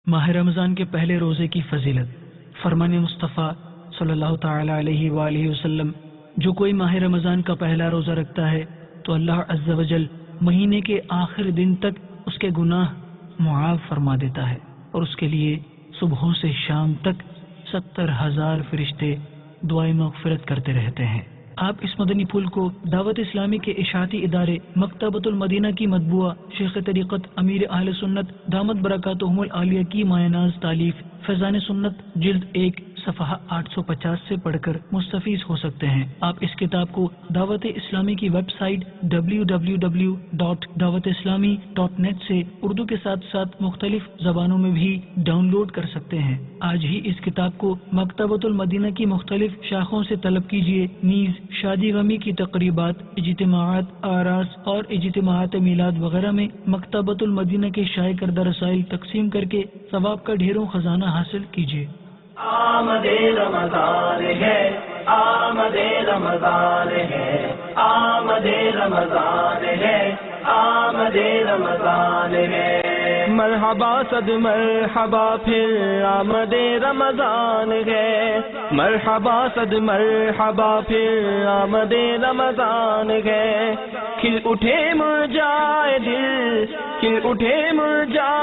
ماہ رمضان کے پہلے روزے کی فضیلت۔ فرمان مصطفیٰ صلی اللہ تعالی علیہ وآلہ وسلم، جو کوئی ماہ رمضان کا پہلا روزہ رکھتا ہے تو اللہ عز و جل مہینے کے آخر دن تک اس کے گناہ معاف فرما دیتا ہے، اور اس کے لیے صبح سے شام تک 70,000 فرشتے دعائیں مغفرت کرتے رہتے ہیں۔ آپ اس مدنی پھول کو دعوت اسلامی کے اشاعتی ادارے مکتبۃ المدینہ کی مطبوعہ شیخ طریقت امیر اہل سنت دامت برکاتہم العالیہ کی مایہ ناز تالیف فیضان سنت جلد 1 صفحہ 850 سے پڑھ کر مستفیض ہو سکتے ہیں۔ آپ اس کتاب کو دعوت اسلامی کی ویب سائٹ www.dawatIslami.net سے اردو کے ساتھ ساتھ مختلف زبانوں میں بھی ڈاؤن لوڈ کر سکتے ہیں۔ آج ہی اس کتاب کو مکتبۃ المدینہ کی مختلف شاخوں سے طلب کیجیے، نیز شادی غمی کی تقریبات، اجتماعات، آراس اور اجتماعات میلاد وغیرہ میں مکتبۃ المدینہ کے شائع کردہ رسائل تقسیم کر کے ثواب کا ڈھیروں خزانہ حاصل کیجیے۔ آمد رمضان ہے، آمد رمضان ہے، آمد رمضان ہے، آمد رمضان ہے، مرحبا صد مرحبا پھر آمد رمضان ہے، مرحبا صد مرحبا پھر آمد رمضان ہے، کھل اٹھے مرجائے دل، کھل اٹھے مرجائے